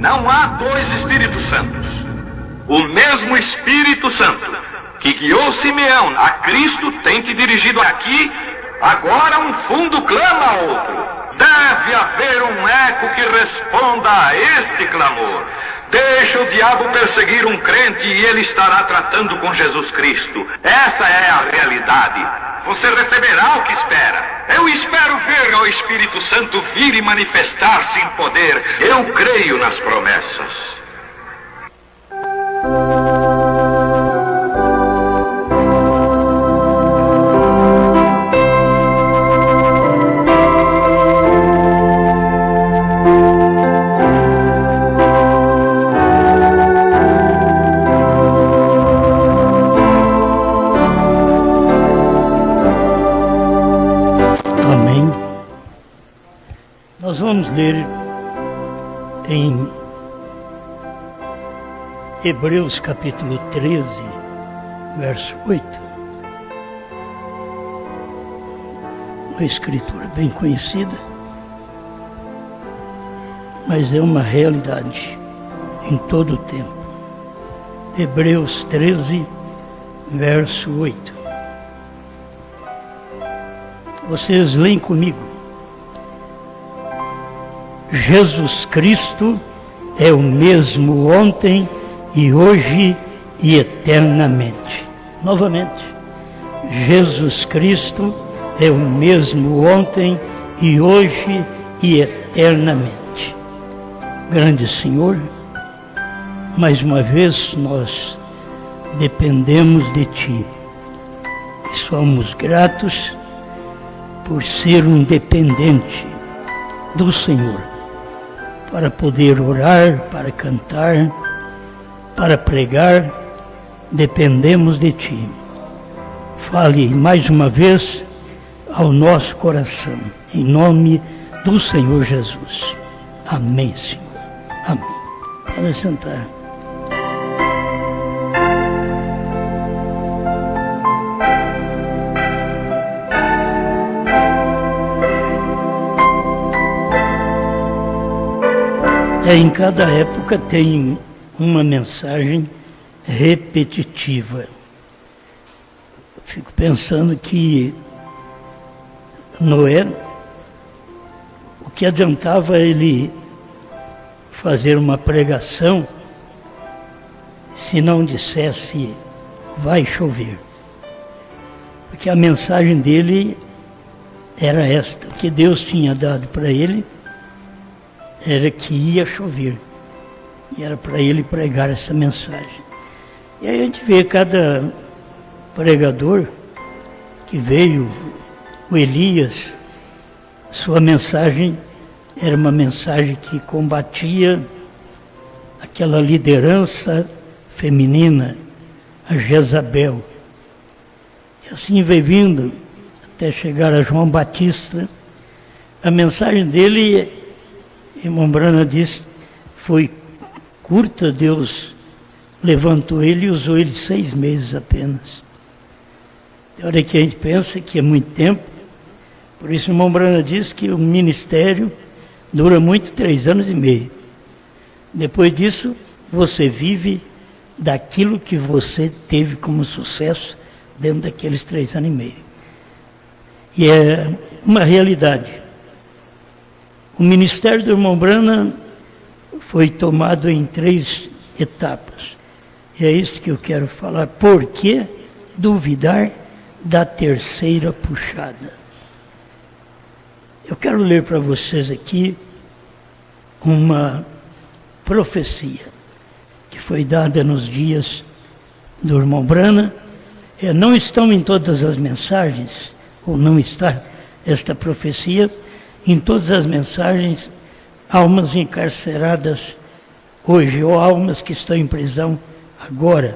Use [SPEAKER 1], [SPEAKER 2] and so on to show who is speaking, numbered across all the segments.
[SPEAKER 1] Não há dois Espíritos Santos. O mesmo Espírito Santo que guiou Simeão a Cristo tem te dirigido aqui. Agora um fundo clama a outro. Deve haver um eco que responda a este clamor. Deixa o diabo perseguir um crente e ele estará tratando com Jesus Cristo. Essa é a realidade. Você receberá o que espera. Eu espero ver o Espírito Santo vir e manifestar-se em poder. Eu creio nas promessas.
[SPEAKER 2] Nós vamos ler em Hebreus capítulo 13, verso 8. Uma escritura bem conhecida, mas é uma realidade em todo o tempo. Hebreus 13, verso 8. Vocês leem comigo. Jesus Cristo é o mesmo ontem e hoje e eternamente. Novamente, Jesus Cristo é o mesmo ontem e hoje e eternamente. Grande Senhor, mais uma vez nós dependemos de Ti e somos gratos por ser um dependente do Senhor, para poder orar, para cantar, para pregar. Dependemos de Ti. Fale mais uma vez ao nosso coração, em nome do Senhor Jesus. Amém, Senhor. Amém. Pode sentar. Em cada época tem uma mensagem repetitiva. Fico pensando que Noé, o que adiantava ele fazer uma pregação se não dissesse vai chover? Porque a mensagem dele era esta, que Deus tinha dado para ele era que ia chover. E era para ele pregar essa mensagem. E aí a gente vê cada pregador que veio, o Elias, sua mensagem era uma mensagem que combatia aquela liderança feminina, a Jezabel. E assim veio vindo até chegar a João Batista. A mensagem dele, irmão Brana disse, foi curta. Deus levantou ele e usou ele 6 meses apenas. Tem hora que a gente pensa que é muito tempo. Por isso o irmão Brana diz que o ministério dura muito 3 anos e meio. Depois disso, você vive daquilo que você teve como sucesso dentro daqueles 3 anos e meio. E é uma realidade. O ministério do irmão Brana foi tomado em 3 etapas. E é isso que eu quero falar. Por que duvidar da terceira puxada? Eu quero ler para vocês aqui uma profecia que foi dada nos dias do irmão Brana. Não estão em todas as mensagens, ou não está esta profecia, em todas as mensagens, almas encarceradas hoje, ou almas que estão em prisão agora.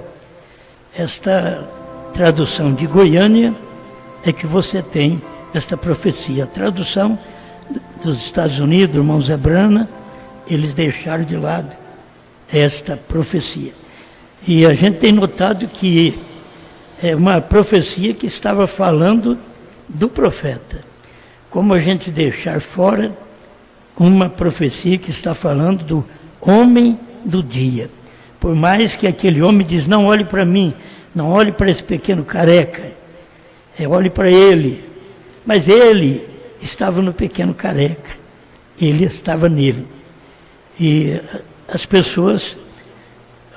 [SPEAKER 2] Esta tradução de Goiânia é que você tem esta profecia. A tradução dos Estados Unidos, do irmão Zé Brana, eles deixaram de lado esta profecia. E a gente tem notado que é uma profecia que estava falando do profeta. Como a gente deixar fora uma profecia que está falando do homem do dia. Por mais que aquele homem diz, não olhe para mim, não olhe para esse pequeno careca, olhe para ele. Mas ele estava no pequeno careca, ele estava nele. E as pessoas,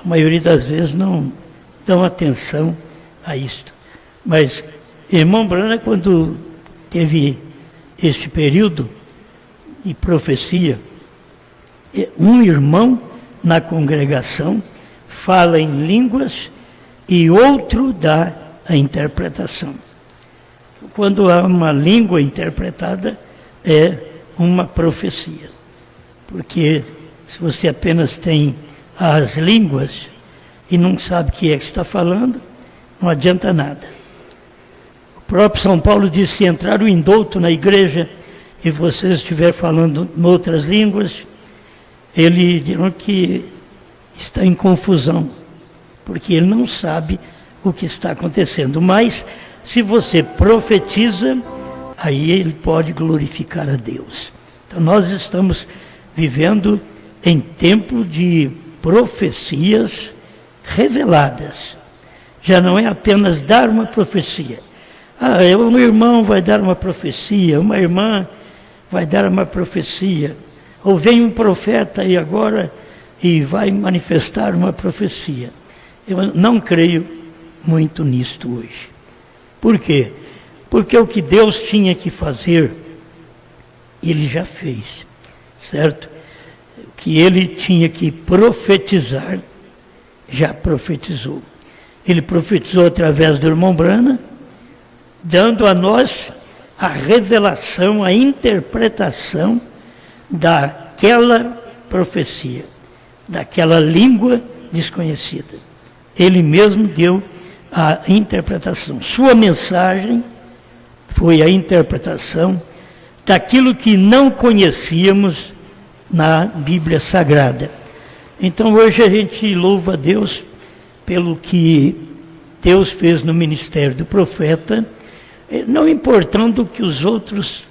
[SPEAKER 2] a maioria das vezes, não dão atenção a isto. Mas irmão Brana, quando teve este período de profecia, um irmão na congregação fala em línguas e outro dá a interpretação. Quando há uma língua interpretada, é uma profecia. Porque se você apenas tem as línguas e não sabe o que é que está falando, não adianta nada. O próprio São Paulo disse, se entrar o indulto na igreja e você estiver falando em outras línguas, ele dirá que está em confusão, porque ele não sabe o que está acontecendo. Mas, se você profetiza, aí ele pode glorificar a Deus. Então, nós estamos vivendo em tempo de profecias reveladas. Já não é apenas dar uma profecia. Um irmão vai dar uma profecia, uma irmã vai dar uma profecia. Ou vem um profeta aí agora e vai manifestar uma profecia. Eu não creio muito nisto hoje. Por quê? Porque o que Deus tinha que fazer, Ele já fez, certo? O que Ele tinha que profetizar, já profetizou. Ele profetizou através do irmão Brana, dando a nós a revelação, a interpretação daquela profecia, daquela língua desconhecida. Ele mesmo deu a interpretação. Sua mensagem foi a interpretação daquilo que não conhecíamos na Bíblia Sagrada. Então hoje a gente louva a Deus pelo que Deus fez no ministério do profeta, não importando o que os outros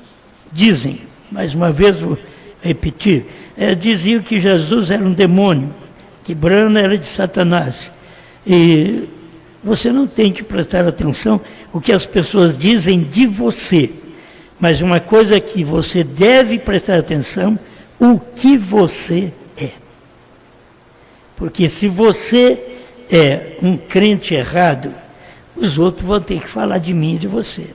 [SPEAKER 2] dizem. Mais uma vez vou repetir, diziam que Jesus era um demônio, que Brana era de Satanás. E você não tem que prestar atenção o que as pessoas dizem de você, mas uma coisa que você deve prestar atenção, o que você é. Porque se você é um crente errado, os outros vão ter que falar de mim e de você.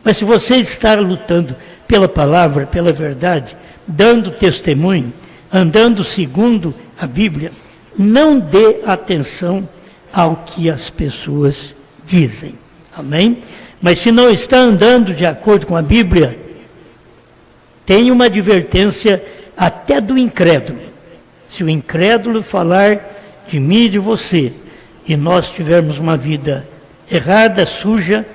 [SPEAKER 2] Mas se você está lutando pela palavra, pela verdade, dando testemunho, andando segundo a Bíblia, não dê atenção ao que as pessoas dizem. Amém? Mas se não está andando de acordo com a Bíblia, tem uma advertência até do incrédulo. Se o incrédulo falar de mim e de você, e nós tivermos uma vida errada, suja,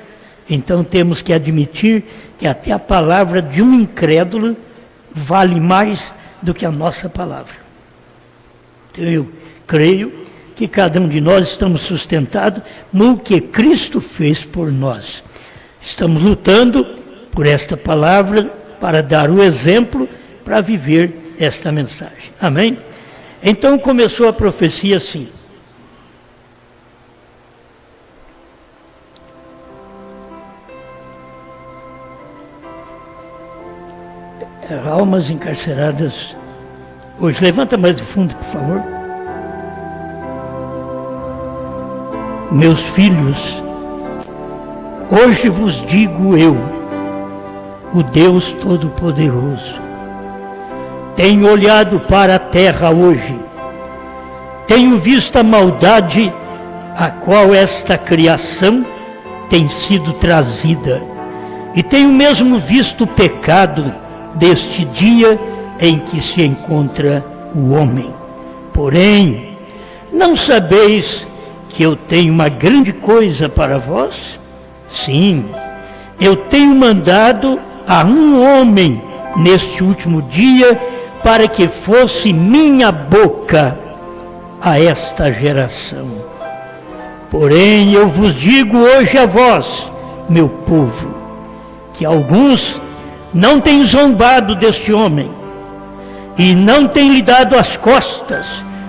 [SPEAKER 2] então temos que admitir que até a palavra de um incrédulo vale mais do que a nossa palavra. Então eu creio que cada um de nós estamos sustentados no que Cristo fez por nós. Estamos lutando por esta palavra para dar o exemplo para viver esta mensagem. Amém? Então começou a profecia assim. Almas encarceradas hoje. Levanta mais o fundo, por favor. Meus filhos, hoje vos digo eu, o Deus Todo-Poderoso, tenho olhado para a terra hoje, tenho visto a maldade a qual esta criação tem sido trazida, e tenho mesmo visto o pecado deste dia em que se encontra o homem. Porém, não sabeis que eu tenho uma grande coisa para vós? Sim, eu tenho mandado a um homem neste último dia para que fosse minha boca a esta geração. Porém, eu vos digo hoje a vós, meu povo, que alguns não têm zombado deste homem, e não tem lhe dado as costas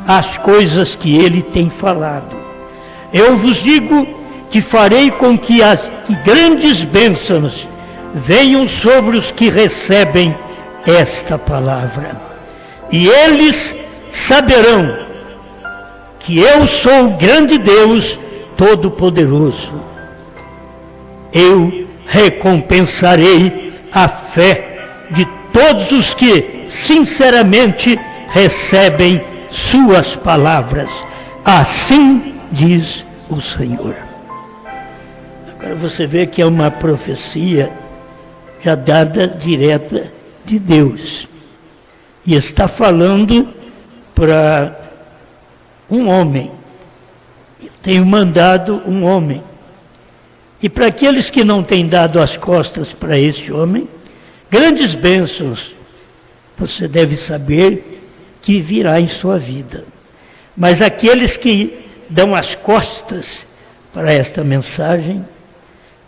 [SPEAKER 2] às coisas que ele tem falado. Eu vos digo que farei com que grandes bênçãos venham sobre os que recebem esta palavra. E eles saberão que eu sou o grande Deus Todo-Poderoso. Eu recompensarei a fé de todos os que sinceramente recebem suas palavras. Assim diz o Senhor. Agora você vê que é uma profecia já dada direta de Deus. E está falando para um homem. Eu tenho mandado um homem. E para aqueles que não têm dado as costas para esse homem, grandes bênçãos, você deve saber que virá em sua vida. Mas aqueles que dão as costas para esta mensagem,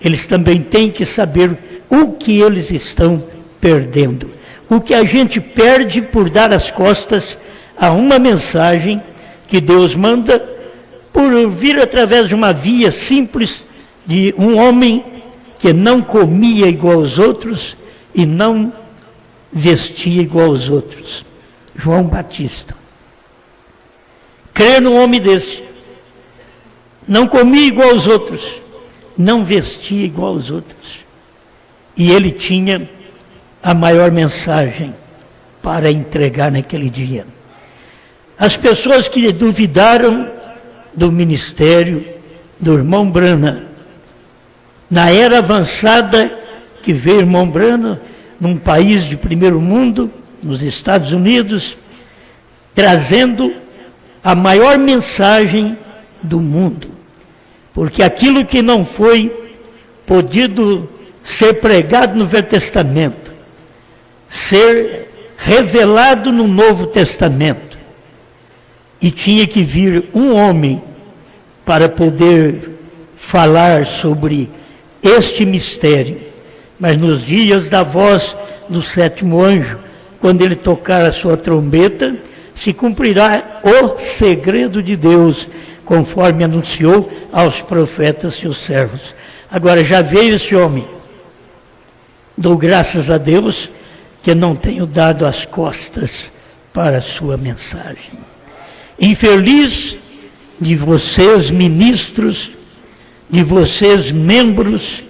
[SPEAKER 2] eles também têm que saber o que eles estão perdendo. O que a gente perde por dar as costas a uma mensagem que Deus manda por vir através de uma via simples de um homem que não comia igual aos outros e não vestia igual aos outros. João Batista. Crer num homem desse. Não comia igual aos outros, não vestia igual aos outros. E ele tinha a maior mensagem para entregar naquele dia. As pessoas que duvidaram do ministério do irmão Branham, na era avançada que veio o irmão Branham, num país de primeiro mundo, nos Estados Unidos, trazendo a maior mensagem do mundo. Porque aquilo que não foi podido ser pregado no Velho Testamento, ser revelado no Novo Testamento, e tinha que vir um homem para poder falar sobre este mistério. Mas nos dias da voz do sétimo anjo, quando ele tocar a sua trombeta, se cumprirá o segredo de Deus, conforme anunciou aos profetas seus servos. Agora já veio esse homem. Dou graças a Deus que não tenho dado as costas para a sua mensagem. Infeliz de vocês ministros, de vocês membros,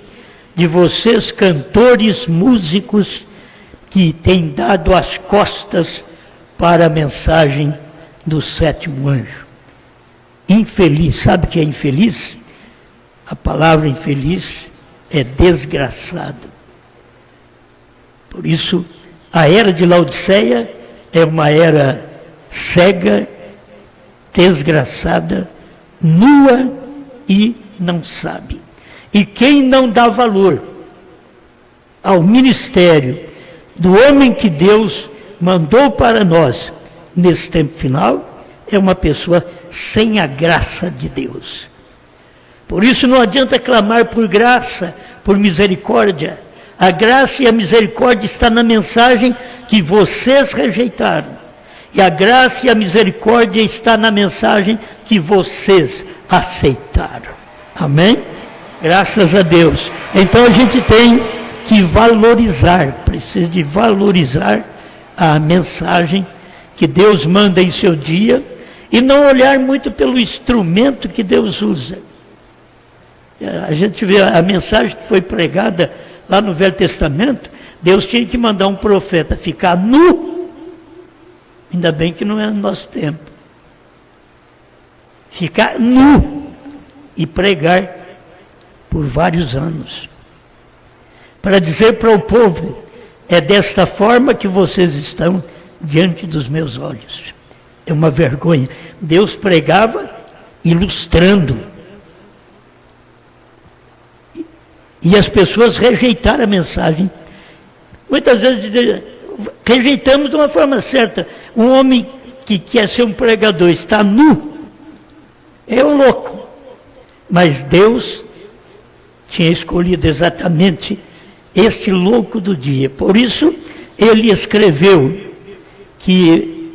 [SPEAKER 2] de vocês cantores, músicos, que têm dado as costas para a mensagem do sétimo anjo. Infeliz, sabe o que é infeliz? A palavra infeliz é desgraçado. Por isso, a era de Laodiceia é uma era cega, desgraçada, nua e não sabe. E quem não dá valor ao ministério do homem que Deus mandou para nós nesse tempo final, é uma pessoa sem a graça de Deus. Por isso não adianta clamar por graça, por misericórdia. A graça e a misericórdia está na mensagem que vocês rejeitaram. E a graça e a misericórdia está na mensagem que vocês aceitaram. Amém? Graças a Deus. Então a gente tem que valorizar, precisa de valorizar a mensagem que Deus manda em seu dia e não olhar muito pelo instrumento que Deus usa. A gente vê a mensagem que foi pregada lá no Velho Testamento, Deus tinha que mandar um profeta ficar nu. Ainda bem que não é no nosso tempo. Ficar nu e pregar por vários anos. Para dizer para o povo, é desta forma que vocês estão diante dos meus olhos. É uma vergonha. Deus pregava ilustrando. E as pessoas rejeitaram a mensagem. Muitas vezes rejeitamos de uma forma certa. Um homem que quer ser um pregador, está nu, é um louco. Mas Deus tinha escolhido exatamente este louco do dia. Por isso, ele escreveu que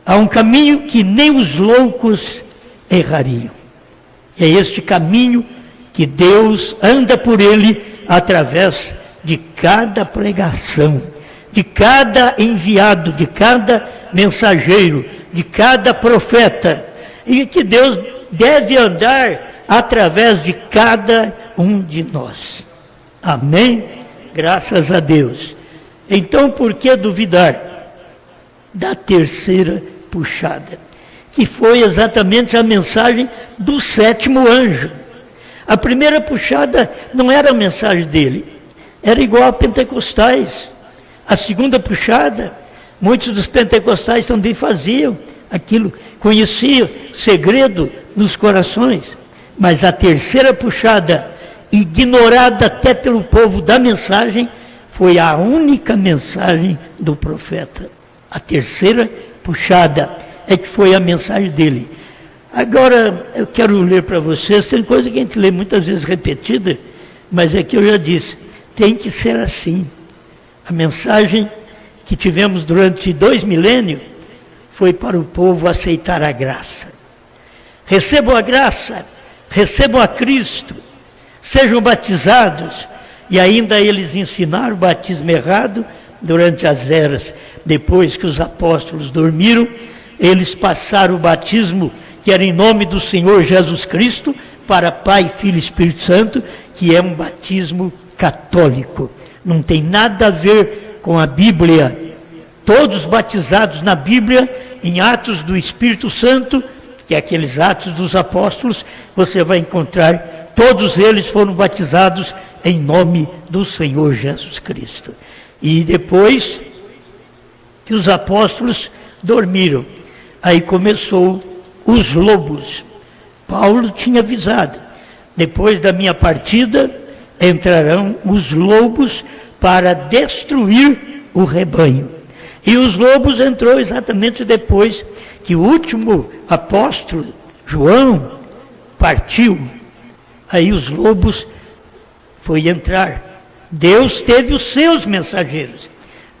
[SPEAKER 2] há um caminho que nem os loucos errariam. É este caminho que Deus anda por ele através de cada pregação, de cada enviado, de cada mensageiro, de cada profeta, e que Deus deve andar através de cada um de nós. Amém? Graças a Deus. Então, por que duvidar da terceira puxada? Que foi exatamente a mensagem do 7º anjo. A primeira puxada não era a mensagem dele, era igual a pentecostais. A segunda puxada, muitos dos pentecostais também faziam aquilo, conheciam segredo nos corações. Mas a terceira puxada, ignorada até pelo povo da mensagem, foi a única mensagem do profeta. A terceira puxada é que foi a mensagem dele. Agora, eu quero ler para vocês, tem coisa que a gente lê muitas vezes repetida, mas é que eu já disse, tem que ser assim. A mensagem que tivemos durante 2 milênios foi para o povo aceitar a graça. Recebam a graça, recebam a Cristo, sejam batizados, e ainda eles ensinaram o batismo errado durante as eras. Depois que os apóstolos dormiram, eles passaram o batismo que era em nome do Senhor Jesus Cristo para Pai, Filho e Espírito Santo, que é um batismo católico. Não tem nada a ver com a Bíblia. Todos batizados na Bíblia, em Atos do Espírito Santo, que é aqueles Atos dos Apóstolos, você vai encontrar, todos eles foram batizados em nome do Senhor Jesus Cristo. E depois que os apóstolos dormiram, aí começou os lobos. Paulo tinha avisado, depois da minha partida, entrarão os lobos para destruir o rebanho. E os lobos entrou exatamente depois que o último apóstolo, João, partiu. Aí os lobos foi entrar. Deus teve os seus mensageiros,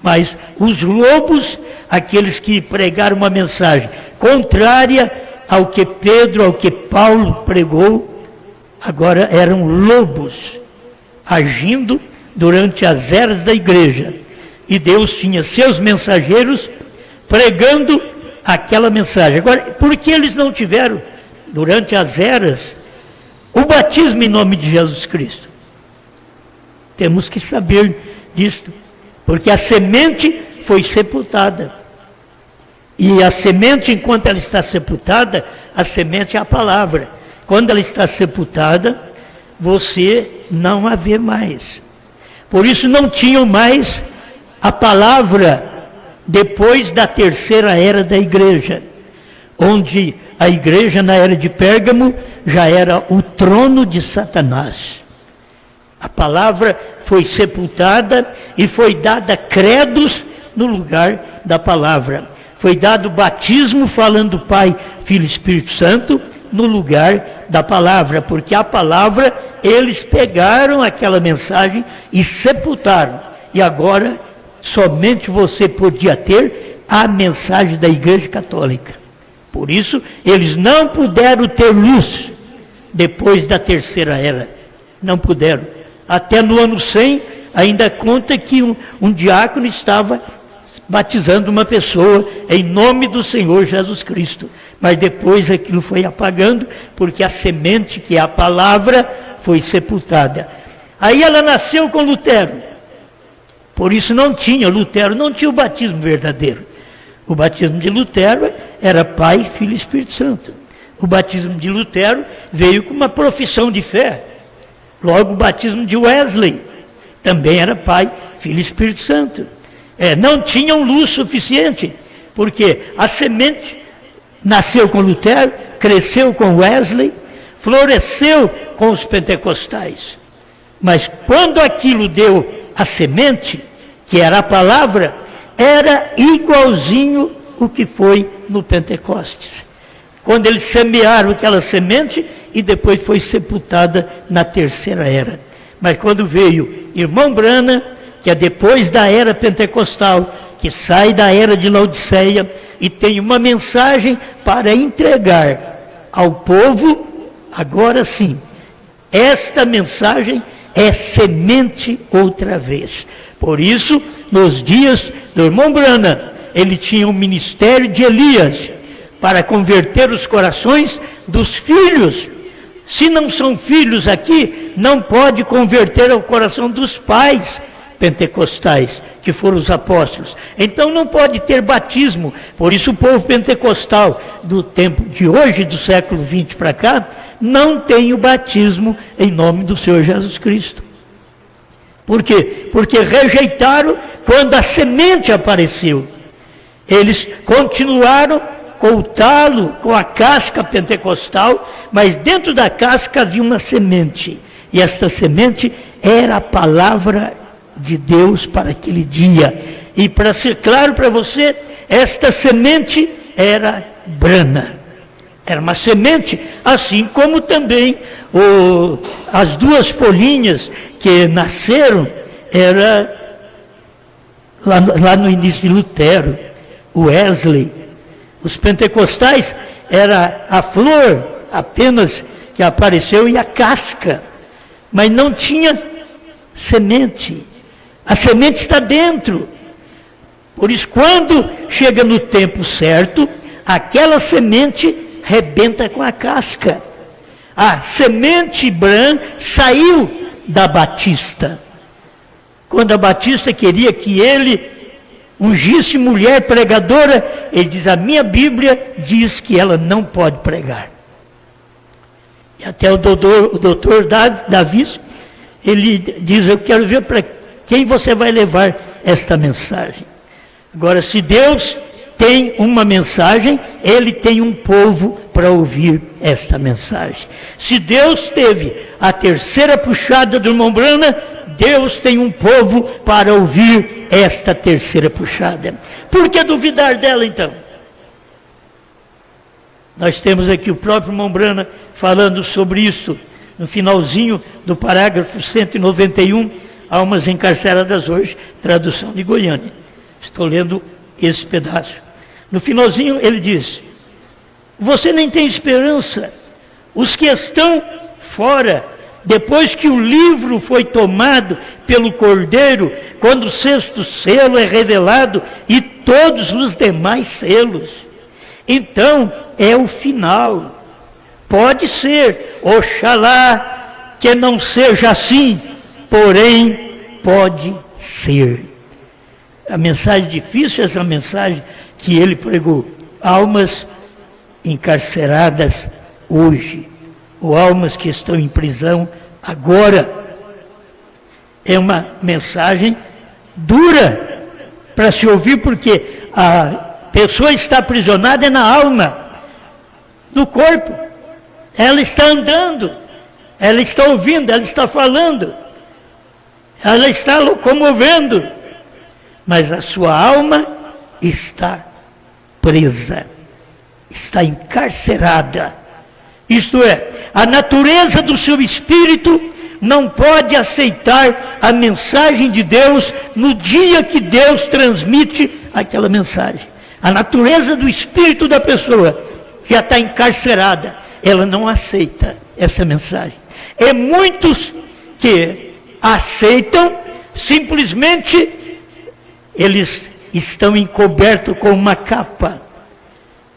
[SPEAKER 2] mas os lobos, aqueles que pregaram uma mensagem contrária ao que Pedro, ao que Paulo pregou, agora eram lobos, agindo durante as eras da igreja. E Deus tinha seus mensageiros pregando aquela mensagem. Agora, por que eles não tiveram, durante as eras, o batismo em nome de Jesus Cristo? Temos que saber disto, porque a semente foi sepultada. E a semente, enquanto ela está sepultada, a semente é a palavra. Quando ela está sepultada, você não a vê mais. Por isso não tinham mais a palavra depois da terceira era da igreja, onde a igreja na era de Pérgamo já era o trono de Satanás. A palavra foi sepultada e foi dada credos no lugar da palavra. Foi dado batismo falando Pai, Filho e Espírito Santo no lugar da palavra, porque a palavra, eles pegaram aquela mensagem e sepultaram. E agora, somente você podia ter a mensagem da Igreja Católica. Por isso, eles não puderam ter luz depois da terceira era. Não puderam. Até no ano 100, ainda conta que um diácono estava batizando uma pessoa em nome do Senhor Jesus Cristo. Mas depois aquilo foi apagando, porque a semente, que é a palavra, foi sepultada. Aí ela nasceu com Lutero. Por isso Lutero não tinha o batismo verdadeiro. O batismo de Lutero era Pai, Filho e Espírito Santo. O batismo de Lutero veio com uma profissão de fé. Logo, o batismo de Wesley também era Pai, Filho e Espírito Santo. Não tinham luz suficiente, porque a semente nasceu com Lutero, cresceu com Wesley, floresceu com os pentecostais. Mas quando aquilo deu a semente, que era a palavra, era igualzinho o que foi no Pentecostes. Quando eles semearam aquela semente e depois foi sepultada na terceira era. Mas quando veio irmão Branham, que é depois da era pentecostal, que sai da era de Laodiceia e tem uma mensagem para entregar ao povo, agora sim. Esta mensagem é semente outra vez. Por isso, nos dias do irmão Branham, ele tinha um ministério de Elias para converter os corações dos filhos. Se não são filhos aqui, não pode converter o coração dos pais pentecostais, que foram os apóstolos. Então não pode ter batismo. Por isso o povo pentecostal do tempo de hoje, do século 20 para cá, não tem o batismo em nome do Senhor Jesus Cristo. Por quê? Porque rejeitaram quando a semente apareceu. Eles continuaram com o talo, com a casca pentecostal, mas dentro da casca havia uma semente. E esta semente era a palavra de Deus para aquele dia. E para ser claro para você, esta semente era Branham. Era uma semente, assim como também as duas folhinhas que nasceram, era lá no início de Lutero, Wesley. Os pentecostais era a flor apenas que apareceu e a casca, mas não tinha semente. A semente está dentro. Por isso, quando chega no tempo certo, aquela semente rebenta com a casca. A semente Branham saiu da Batista. Quando a Batista queria que ele ungisse mulher pregadora, ele diz, a minha Bíblia diz que ela não pode pregar. E até o doutor Davis, ele diz, eu quero ver para quem você vai levar esta mensagem. Agora, se Deus tem uma mensagem, ele tem um povo para ouvir esta mensagem. Se Deus teve a terceira puxada do irmão Branham, Deus tem um povo para ouvir esta terceira puxada. Por que duvidar dela então? Nós temos aqui o próprio irmão Branham falando sobre isso, no finalzinho do parágrafo 191, Almas Encarceradas Hoje, tradução de Goiânia. Estou lendo esse pedaço. No finalzinho ele diz, você nem tem esperança. Os que estão fora, depois que o livro foi tomado pelo Cordeiro, quando o sexto selo é revelado e todos os demais selos, então é o final. Pode ser, oxalá que não seja assim, porém pode ser. A mensagem difícil, essa mensagem que ele pregou, almas encarceradas hoje, ou almas que estão em prisão agora. É uma mensagem dura para se ouvir, porque a pessoa está aprisionada na alma, no corpo. Ela está andando, ela está ouvindo, ela está falando, ela está locomovendo, mas a sua alma está presa, está encarcerada. Isto é, a natureza do seu espírito não pode aceitar a mensagem de Deus no dia que Deus transmite aquela mensagem. A natureza do espírito da pessoa já está encarcerada, ela não aceita essa mensagem. É muitos que aceitam, simplesmente eles estão encobertos com uma capa,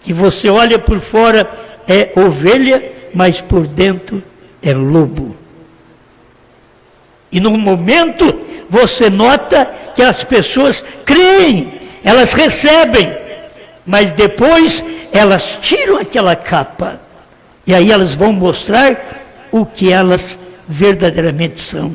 [SPEAKER 2] que você olha por fora, é ovelha, mas por dentro é lobo. E no momento você nota que as pessoas creem, elas recebem, mas depois elas tiram aquela capa, e aí elas vão mostrar o que elas verdadeiramente são.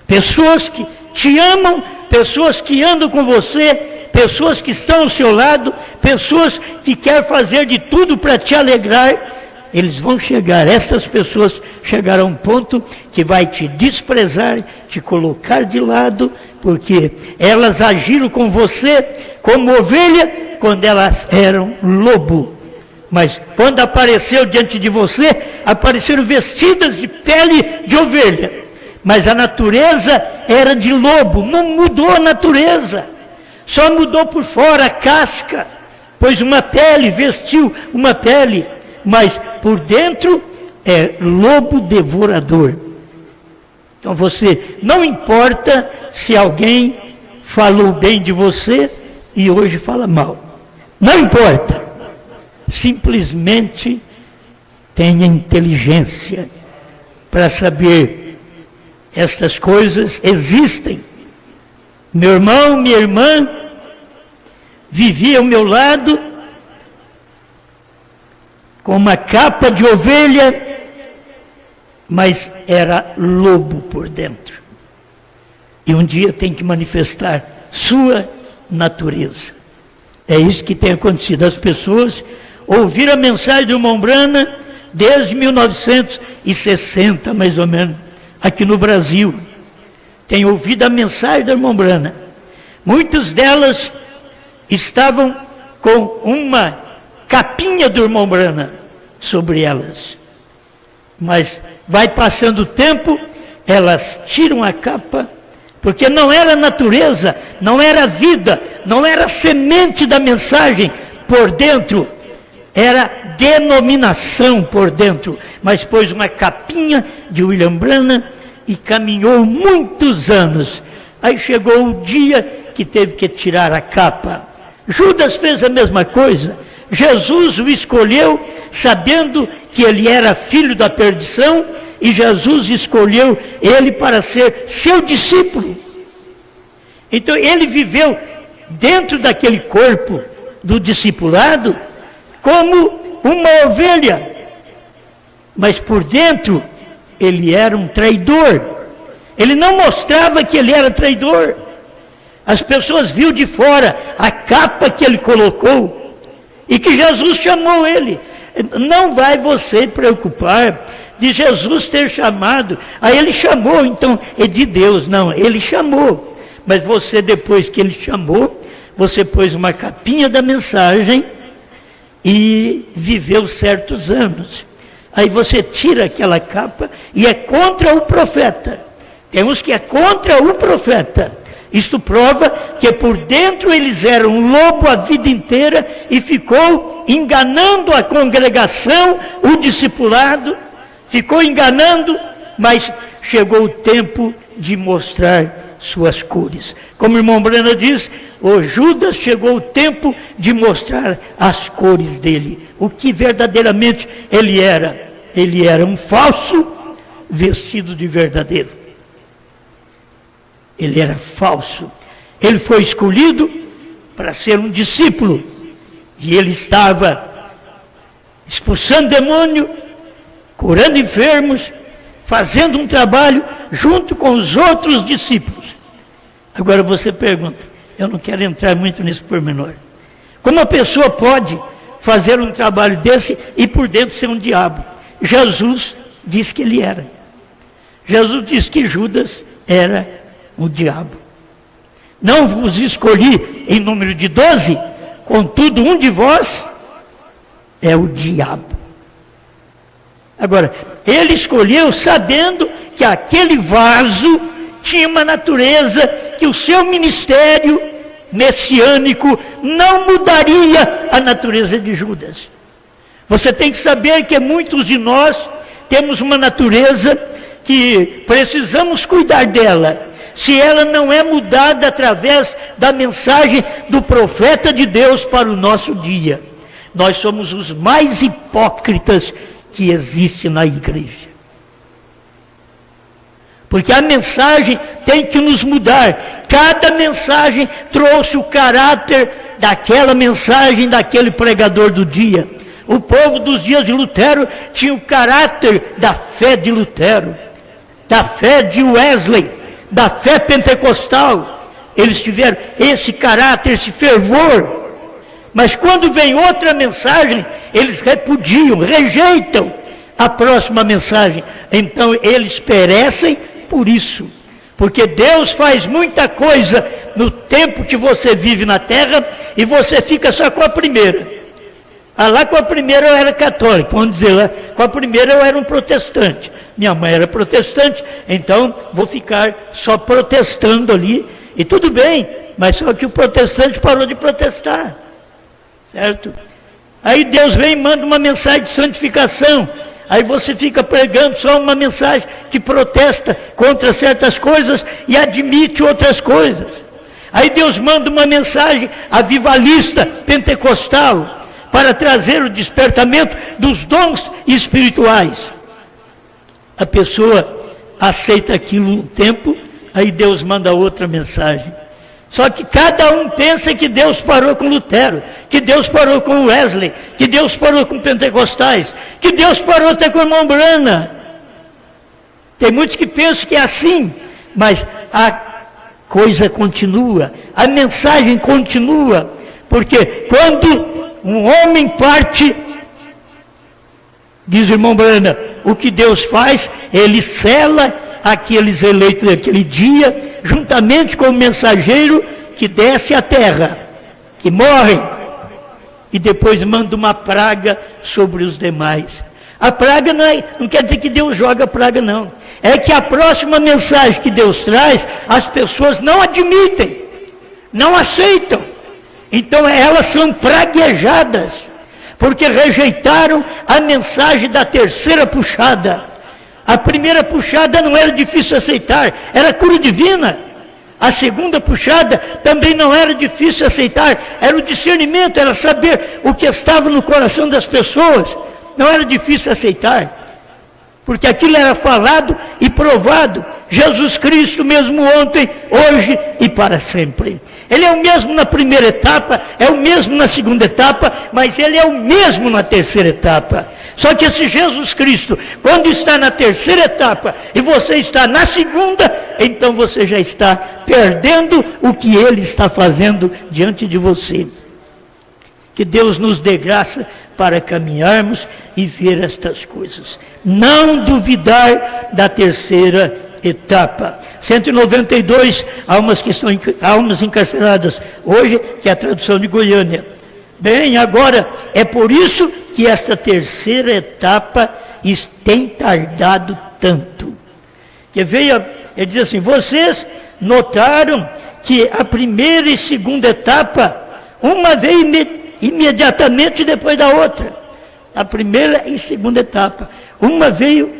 [SPEAKER 2] Pessoas que te amam, pessoas que andam com você, pessoas que estão ao seu lado, pessoas que querem fazer de tudo para te alegrar, eles vão chegar, essas pessoas chegarão a um ponto que vai te desprezar, te colocar de lado, porque elas agiram com você como ovelha quando elas eram lobo. Mas quando apareceu diante de você, apareceram vestidas de pele de ovelha. Mas a natureza era de lobo, não mudou a natureza. Só mudou por fora a casca, pôs uma pele, vestiu uma pele, mas por dentro é lobo devorador. Então você, não importa se alguém falou bem de você e hoje fala mal. Não importa. Simplesmente tenha inteligência para saber estas coisas existem. Meu irmão, minha irmã, vivia ao meu lado com uma capa de ovelha, mas era lobo por dentro. E um dia tem que manifestar sua natureza. É isso que tem acontecido. As pessoas ouviram a mensagem do irmão Branham desde 1960, mais ou menos, aqui no Brasil. Tem ouvido a mensagem do irmão Branham. Muitas delas estavam com uma capinha do irmão Branham sobre elas. Mas vai passando o tempo, elas tiram a capa, porque não era natureza, não era vida, não era semente da mensagem por dentro, era denominação por dentro, mas pôs uma capinha de William Branham e caminhou muitos anos. Aí chegou o dia que teve que tirar a capa. Judas fez a mesma coisa. Jesus o escolheu sabendo que ele era filho da perdição, e Jesus escolheu ele para ser seu discípulo. Então ele viveu dentro daquele corpo do discipulado como uma ovelha, mas por dentro ele era um traidor. Ele não mostrava que ele era traidor. As pessoas viam de fora a capa que ele colocou e que Jesus chamou ele. Não vai você preocupar de Jesus ter chamado. Aí ele chamou, então é de Deus. Não, ele chamou. Mas você, depois que ele chamou, você pôs uma capinha da mensagem e viveu certos anos. Aí você tira aquela capa e é contra o profeta. Tem uns que é contra o profeta. Isto prova que por dentro eles eram um lobo a vida inteira e ficou enganando a congregação, o discipulado, ficou enganando, mas chegou o tempo de mostrar suas cores. Como o irmão Branham diz, o Judas chegou o tempo de mostrar as cores dele, o que verdadeiramente ele era. Ele era um falso vestido de verdadeiro. Ele era falso. Ele foi escolhido para ser um discípulo. E ele estava expulsando demônio, curando enfermos, fazendo um trabalho junto com os outros discípulos. Agora você pergunta, eu não quero entrar muito nesse pormenor. Como a pessoa pode fazer um trabalho desse e por dentro ser um diabo? Jesus disse que ele era. Jesus disse que Judas era o diabo. Não vos escolhi em número de 12, contudo um de vós é o diabo. Agora, ele escolheu sabendo que aquele vaso tinha uma natureza que o seu ministério messiânico não mudaria a natureza de Judas. Você tem que saber que muitos de nós temos uma natureza que precisamos cuidar dela. Se ela não é mudada através da mensagem do profeta de Deus para o nosso dia, nós somos os mais hipócritas que existe na igreja. Porque a mensagem tem que nos mudar. Cada mensagem trouxe o caráter daquela mensagem, daquele pregador do dia. O povo dos dias de Lutero tinha o caráter da fé de Lutero, da fé de Wesley, da fé pentecostal. Eles tiveram esse caráter, esse fervor. Mas quando vem outra mensagem, eles repudiam, rejeitam a próxima mensagem. Então eles perecem por isso. Porque Deus faz muita coisa no tempo que você vive na terra e você fica só com a primeira. Lá com a primeira eu era católico, vamos dizer lá, com a primeira eu era um protestante. Minha mãe era protestante, então vou ficar só protestando ali. E tudo bem, mas só que o protestante parou de protestar, certo? Aí Deus vem e manda uma mensagem de santificação. Aí você fica pregando só uma mensagem que protesta contra certas coisas e admite outras coisas. Aí Deus manda uma mensagem avivalista, pentecostal, para trazer o despertamento dos dons espirituais. A pessoa aceita aquilo um tempo, aí Deus manda outra mensagem. Só que cada um pensa que Deus parou com Lutero, que Deus parou com Wesley, que Deus parou com pentecostais, que Deus parou até com o irmão Branham. Tem muitos que pensam que é assim, mas a coisa continua, a mensagem continua, porque quando um homem parte, diz o irmão Branham, o que Deus faz, ele sela aqueles eleitos daquele dia, juntamente com o mensageiro que desce à terra, que morre, e depois manda uma praga sobre os demais. A praga não quer dizer que Deus joga praga, não. É que a próxima mensagem que Deus traz, as pessoas não admitem, não aceitam. Então elas são praguejadas, porque rejeitaram a mensagem da terceira puxada. A primeira puxada não era difícil aceitar, era cura divina. A segunda puxada também não era difícil aceitar, era o discernimento, era saber o que estava no coração das pessoas. Não era difícil aceitar, porque aquilo era falado e provado. Jesus Cristo mesmo ontem, hoje e para sempre. Ele é o mesmo na primeira etapa, é o mesmo na segunda etapa, mas ele é o mesmo na terceira etapa. Só que esse Jesus Cristo, quando está na terceira etapa e você está na segunda, então você já está perdendo o que ele está fazendo diante de você. Que Deus nos dê graça para caminharmos e ver estas coisas. Não duvidar da terceira etapa. 192 almas encarceradas hoje, que é a tradução de Goiânia. Bem, agora, é por isso que esta terceira etapa tem tardado tanto. Que veio, ele diz assim, vocês notaram que a primeira e segunda etapa, uma veio imediatamente depois da outra. A primeira e segunda etapa, uma veio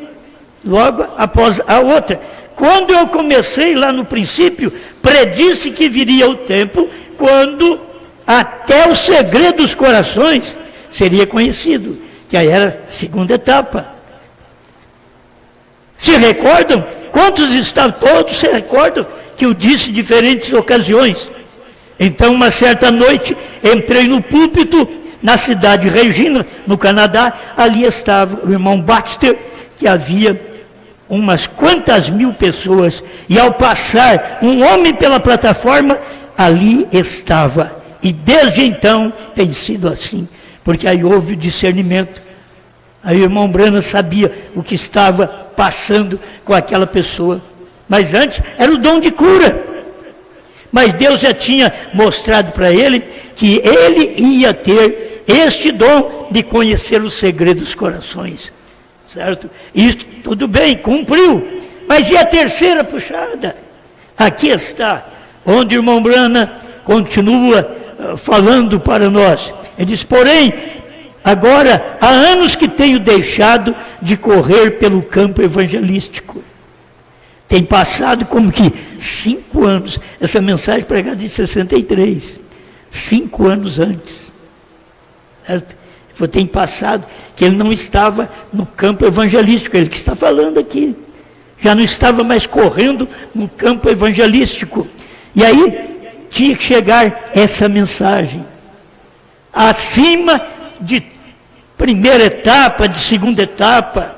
[SPEAKER 2] logo após a outra. Quando eu comecei lá no princípio, predisse que viria o tempo quando até o segredo dos corações seria conhecido, que aí era a segunda etapa. Se recordam? Quantos estavam? Todos se recordam que eu disse em diferentes ocasiões. Então, uma certa noite, entrei no púlpito, na cidade de Regina, no Canadá, ali estava o irmão Baxter, que havia umas quantas mil pessoas, e ao passar um homem pela plataforma, ali estava. E desde então tem sido assim, porque aí houve o discernimento. Aí o irmão Branham sabia o que estava passando com aquela pessoa. Mas antes era o dom de cura. Mas Deus já tinha mostrado para ele que ele ia ter este dom de conhecer o segredo dos corações. Certo? Isso tudo bem, cumpriu. Mas e a terceira puxada? Aqui está, onde o irmão Branham continua falando para nós. Ele diz, porém, agora há anos que tenho deixado de correr pelo campo evangelístico. Tem passado como que 5 anos, essa mensagem pregada em 63, 5 anos antes, certo? Tem passado que ele não estava no campo evangelístico, ele que está falando aqui, já não estava mais correndo no campo evangelístico, e aí tinha que chegar essa mensagem, acima de primeira etapa, de segunda etapa,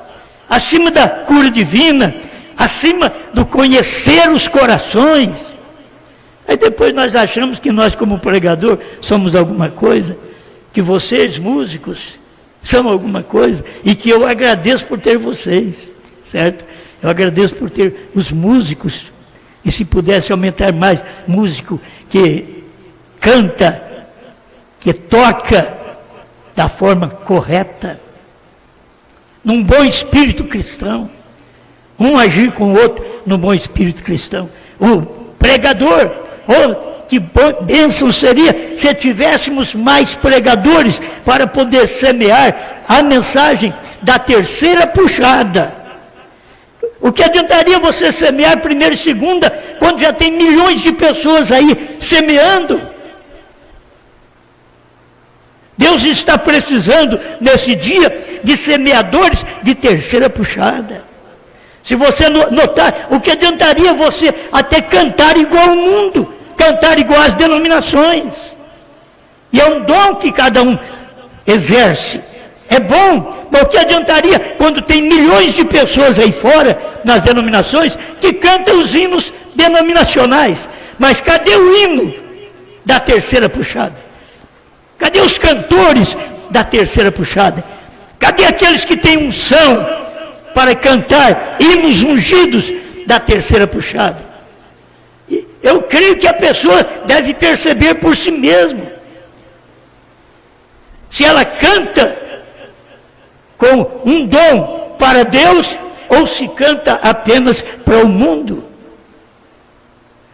[SPEAKER 2] acima da cura divina, acima do conhecer os corações. Aí depois nós achamos que nós como pregador somos alguma coisa, que vocês músicos são alguma coisa, e que eu agradeço por ter vocês, certo? Eu agradeço por ter os músicos, e se pudesse aumentar mais músico que canta, que toca da forma correta, num bom espírito cristão, um agir com o outro num bom espírito cristão. O pregador, ou que bênção seria se tivéssemos mais pregadores para poder semear a mensagem da terceira puxada. O que adiantaria você semear primeira e segunda, quando já tem milhões de pessoas aí semeando? Deus está precisando, nesse dia, de semeadores de terceira puxada. Se você notar, o que adiantaria você até cantar igual ao mundo, cantar igual às denominações? E é um dom que cada um exerce. É bom, mas o que adiantaria quando tem milhões de pessoas aí fora, nas denominações, que cantam os hinos denominacionais? Mas cadê o hino da terceira puxada? Cadê os cantores da terceira puxada? Cadê aqueles que têm unção para cantar hinos ungidos da terceira puxada? Eu creio que a pessoa deve perceber por si mesma se ela canta com um dom para Deus ou se canta apenas para o mundo.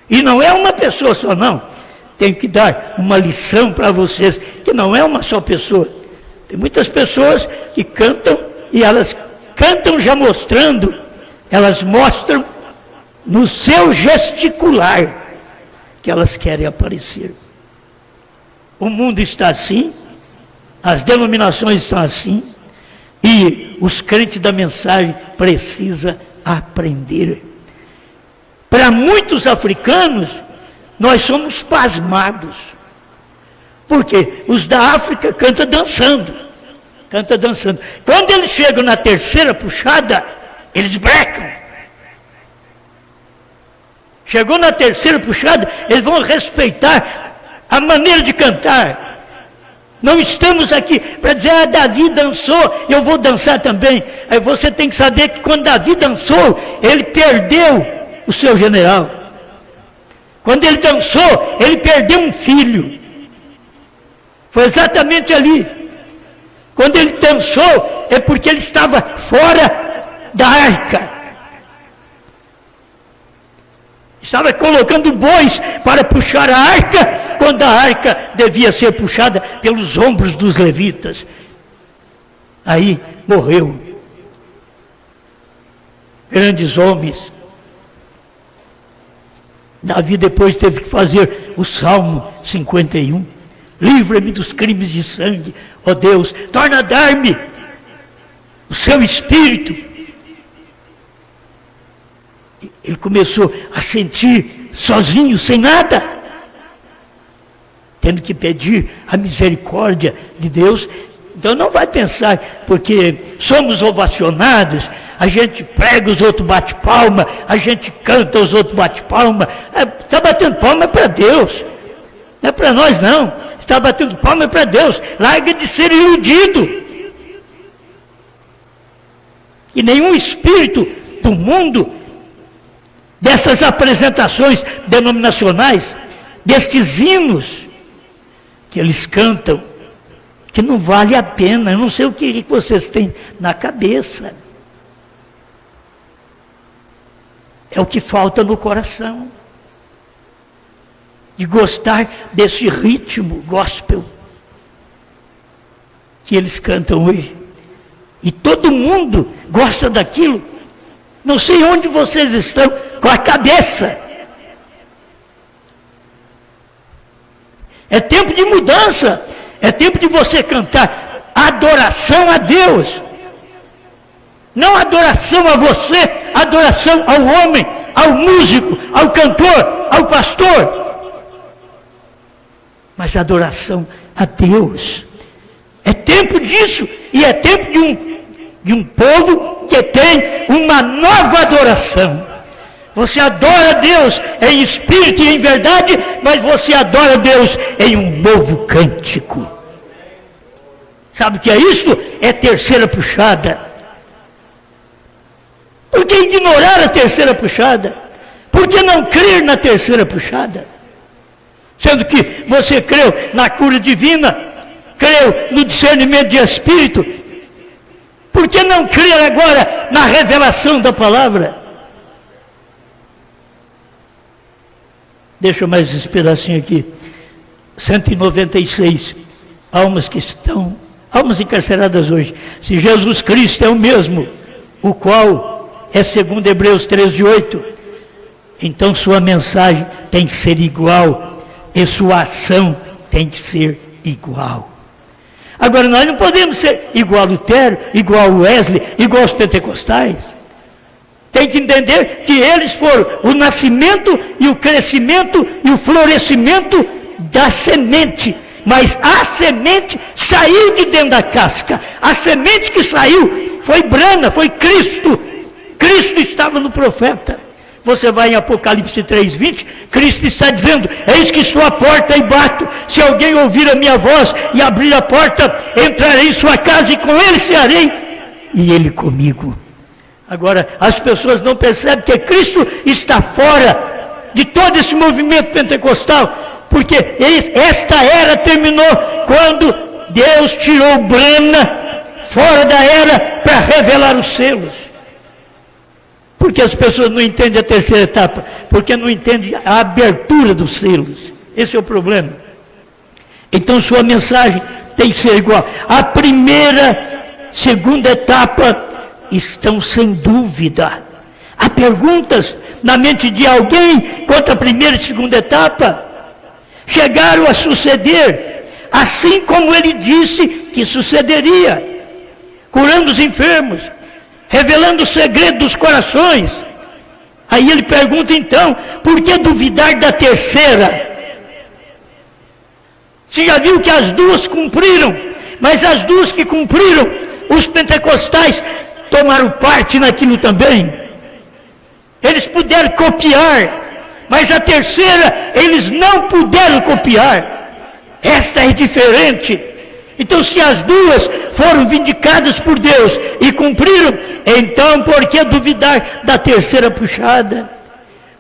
[SPEAKER 2] E não é uma pessoa só, não. Tenho que dar uma lição para vocês, que não é uma só pessoa. Tem muitas pessoas que cantam, e elas cantam já mostrando, elas mostram no seu gesticular que elas querem aparecer. O mundo está assim, as denominações estão assim, e os crentes da mensagem precisam aprender. Para muitos africanos, nós somos pasmados. Porque os da África cantam dançando. Canta dançando. Quando eles chegam na terceira puxada, eles brecam. Chegou na terceira puxada, eles vão respeitar a maneira de cantar. Não estamos aqui para dizer, Davi dançou, eu vou dançar também. Aí você tem que saber que quando Davi dançou, ele perdeu o seu general. Quando ele dançou, ele perdeu um filho. Foi exatamente ali. Quando ele dançou, é porque ele estava fora da arca. Estava colocando bois para puxar a arca, quando a arca devia ser puxada pelos ombros dos levitas. Aí morreu. Grandes homens. Davi depois teve que fazer o Salmo 51. Livra-me dos crimes de sangue, ó Deus, torna a dar-me o seu espírito. Ele começou a sentir sozinho, sem nada, tendo que pedir a misericórdia de Deus. Então não vai pensar, porque somos ovacionados, a gente prega, os outros bate palma, a gente canta, os outros bate palma. Está batendo palma para Deus, não é para nós não. Está batendo palma para Deus. Larga de ser iludido. E nenhum espírito do mundo, dessas apresentações denominacionais, destes hinos que eles cantam, que não vale a pena. Eu não sei o que vocês têm na cabeça. É o que falta no coração, de gostar desse ritmo gospel que eles cantam hoje. E todo mundo gosta daquilo. Não sei onde vocês estão com a cabeça. É tempo de mudança. É tempo de você cantar adoração a Deus. Não adoração a você, adoração ao homem, ao músico, ao cantor, ao pastor. Mas adoração a Deus. É tempo disso, e é tempo de um povo que tem uma nova adoração. Você adora a Deus em espírito e em verdade, mas você adora a Deus em um novo cântico. Sabe o que é isso? É terceira puxada. Por que ignorar a terceira puxada? Por que não crer na terceira puxada? Sendo que você creu na cura divina, creu no discernimento de espírito, por que não crer agora na revelação da palavra? Deixa mais esse pedacinho aqui. 196 almas encarceradas hoje. Se Jesus Cristo é o mesmo, o qual é segundo Hebreus 13:8, então sua mensagem tem que ser igual e sua ação tem que ser igual. Agora, nós não podemos ser igual Lutero, igual Wesley, igual os pentecostais. Tem que entender que eles foram o nascimento e o crescimento e o florescimento da semente. Mas a semente saiu de dentro da casca. A semente que saiu foi Brana, foi Cristo. Cristo estava no profeta. Você vai em Apocalipse 3:20, Cristo está dizendo: eis que estou à porta e bato. Se alguém ouvir a minha voz e abrir a porta, entrarei em sua casa e com ele cearei, e ele comigo. Agora, as pessoas não percebem que Cristo está fora de todo esse movimento pentecostal, porque esta era terminou quando Deus tirou Brana fora da era para revelar os selos. Porque as pessoas não entendem a terceira etapa, porque não entendem a abertura dos selos. Esse é o problema. Então sua mensagem tem que ser igual. A primeira, segunda etapa estão sem dúvida. Há perguntas na mente de alguém quanto à primeira e segunda etapa. Chegaram a suceder, assim como ele disse que sucederia, curando os enfermos, revelando o segredo dos corações. Aí ele pergunta então, por que duvidar da terceira? Você já viu que as duas cumpriram, mas as duas que cumpriram, os pentecostais tomaram parte naquilo também. Eles puderam copiar, mas a terceira eles não puderam copiar. Esta é diferente. Então, se as duas foram vindicadas por Deus e cumpriram, então por que duvidar da terceira puxada?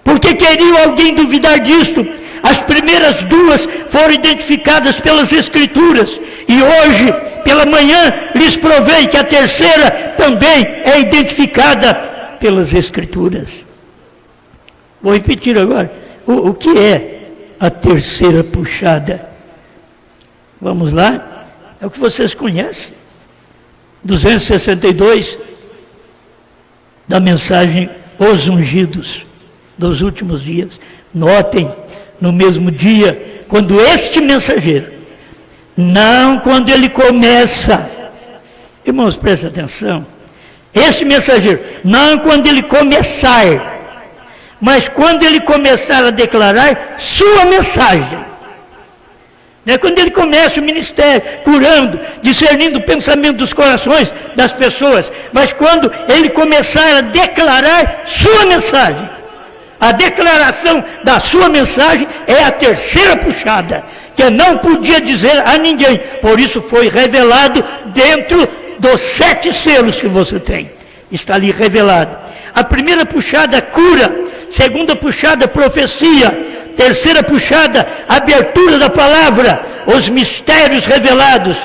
[SPEAKER 2] Porque queriam alguém duvidar disto? As primeiras duas foram identificadas pelas Escrituras, e hoje, pela manhã, lhes provei que a terceira também é identificada pelas Escrituras. Vou repetir agora. O que é a terceira puxada? Vamos lá? É o que vocês conhecem. 262 da mensagem Os Ungidos dos últimos dias. Notem, no mesmo dia, quando este mensageiro, não quando ele começa, irmãos, prestem atenção, este mensageiro, não quando ele começar, mas quando ele começar a declarar sua mensagem. Não é quando ele começa o ministério, curando, discernindo o pensamento dos corações das pessoas, mas quando ele começar a declarar sua mensagem. A declaração da sua mensagem é a terceira puxada, que não podia dizer a ninguém, por isso foi revelado dentro dos 7 selos que você tem. Está ali revelado. A primeira puxada, cura. Segunda puxada, profecia. Terceira puxada, abertura da palavra, os mistérios revelados.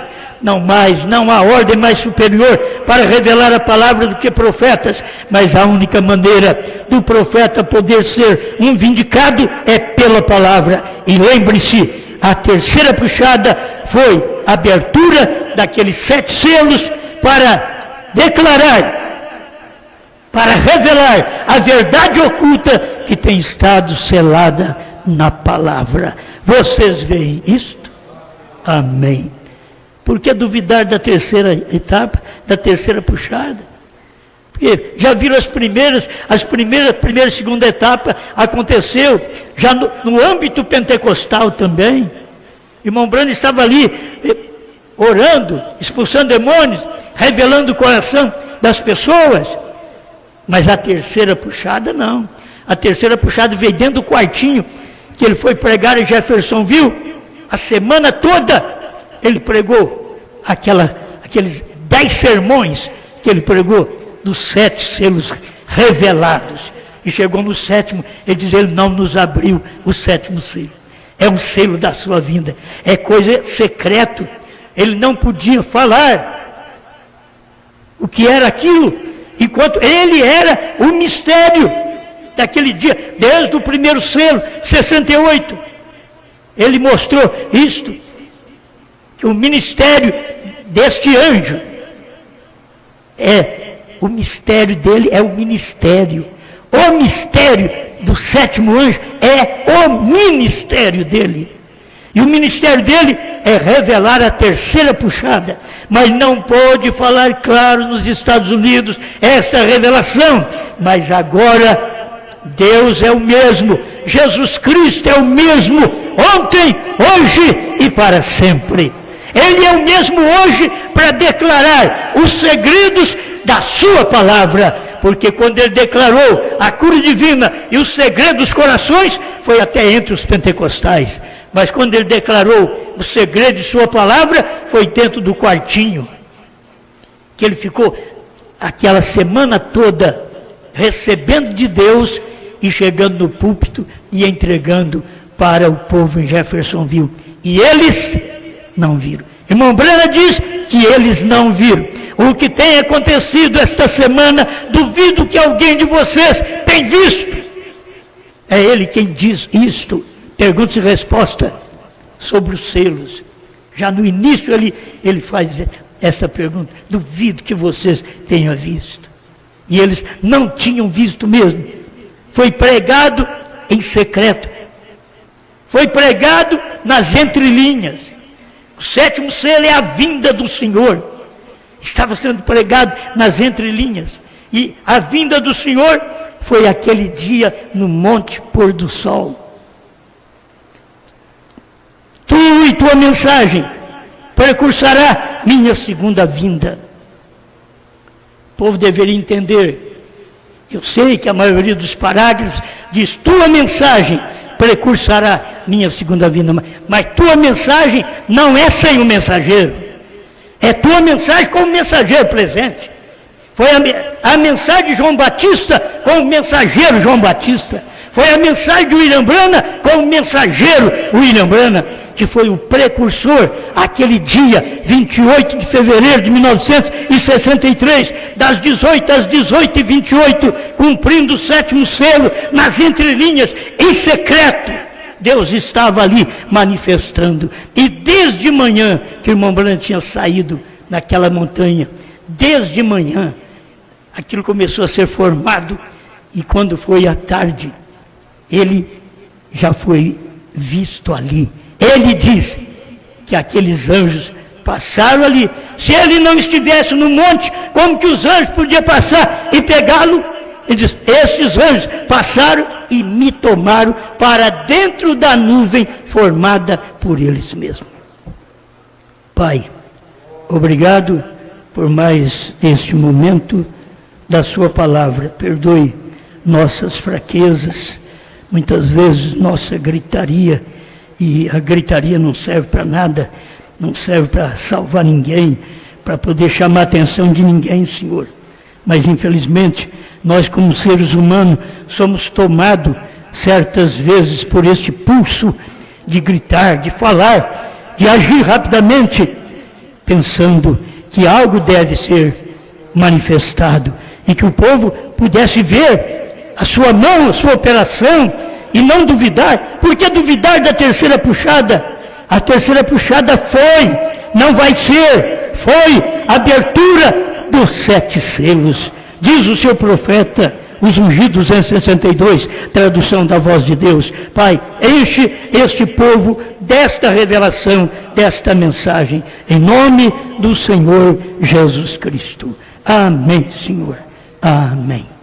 [SPEAKER 2] Não há ordem mais superior para revelar a palavra do que profetas, mas a única maneira do profeta poder ser um vindicado é pela palavra. E lembre-se, a terceira puxada foi a abertura daqueles 7 selos para declarar, para revelar a verdade oculta que tem estado selada na palavra. Vocês veem isto? Amém. Por que duvidar da terceira etapa, da terceira puxada? Porque já viram primeira e segunda etapa aconteceu já no âmbito pentecostal também. Irmão Brando estava ali orando, expulsando demônios, revelando o coração das pessoas. Mas a terceira puxada não. A terceira puxada veio dentro do quartinho que ele foi pregar em Jeffersonville. A semana toda ele pregou aqueles 10 sermões que ele pregou dos 7 selos revelados. E chegou no 7º, ele diz, ele não nos abriu o 7º selo. É um selo da sua vinda. É coisa secreto. Ele não podia falar o que era aquilo, enquanto ele era o mistério. daquele dia, desde o primeiro selo, 68. Ele mostrou isto, que o ministério deste anjo, o mistério dele é o ministério. O mistério do sétimo anjo é o ministério dele. E o ministério dele é revelar a terceira puxada. Mas não pôde falar claro nos Estados Unidos esta revelação. Mas agora Deus é o mesmo. Jesus Cristo é o mesmo ontem, hoje e para sempre. Ele é o mesmo hoje para declarar os segredos da sua palavra, porque quando ele declarou a cura divina e o segredo dos corações, foi até entre os pentecostais. Mas quando ele declarou o segredo de sua palavra, foi dentro do quartinho, que ele ficou aquela semana toda recebendo de Deus e chegando no púlpito e entregando para o povo em Jeffersonville. E eles não viram. Irmão Brana diz que eles não viram. O que tem acontecido esta semana, duvido que alguém de vocês tenha visto. É ele quem diz isto. Pergunta e resposta sobre os selos. Já no início ele faz essa pergunta. Duvido que vocês tenham visto. E eles não tinham visto mesmo. Foi pregado em secreto. Foi pregado nas entrelinhas. O sétimo selo é a vinda do Senhor. Estava sendo pregado nas entrelinhas. E a vinda do Senhor foi aquele dia no Monte Pôr do Sol. Tu e tua mensagem precursará minha segunda vinda. O povo deveria entender. Eu sei que a maioria dos parágrafos diz, tua mensagem precursará minha segunda vinda. Mas tua mensagem não é sem o mensageiro. É tua mensagem com o mensageiro presente. Foi a mensagem de João Batista com o mensageiro João Batista. Foi a mensagem de William Branham com o mensageiro William Branham, que foi o precursor, aquele dia, 28 de fevereiro de 1963, das 18 às 18h28, cumprindo o sétimo selo, nas entrelinhas, em secreto, Deus estava ali manifestando. E desde manhã, que o irmão Branham tinha saído naquela montanha, desde manhã, aquilo começou a ser formado, e quando foi à tarde, ele já foi visto ali. Ele diz que aqueles anjos passaram ali. Se ele não estivesse no monte, como que os anjos podiam passar e pegá-lo? Ele diz, esses anjos passaram e me tomaram para dentro da nuvem formada por eles mesmos. Pai, obrigado por mais este momento da sua palavra. Perdoe nossas fraquezas, muitas vezes nossa gritaria, e a gritaria não serve para nada, não serve para salvar ninguém, para poder chamar a atenção de ninguém, Senhor. Mas infelizmente, nós como seres humanos, somos tomados certas vezes por este pulso de gritar, de falar, de agir rapidamente, pensando que algo deve ser manifestado, e que o povo pudesse ver a sua mão, a sua operação, e não duvidar. Por que duvidar da terceira puxada? A terceira puxada foi, não vai ser, foi a abertura dos 7 selos. Diz o seu profeta, os ungidos 262, tradução da voz de Deus. Pai, enche este povo desta revelação, desta mensagem, em nome do Senhor Jesus Cristo. Amém, Senhor. Amém.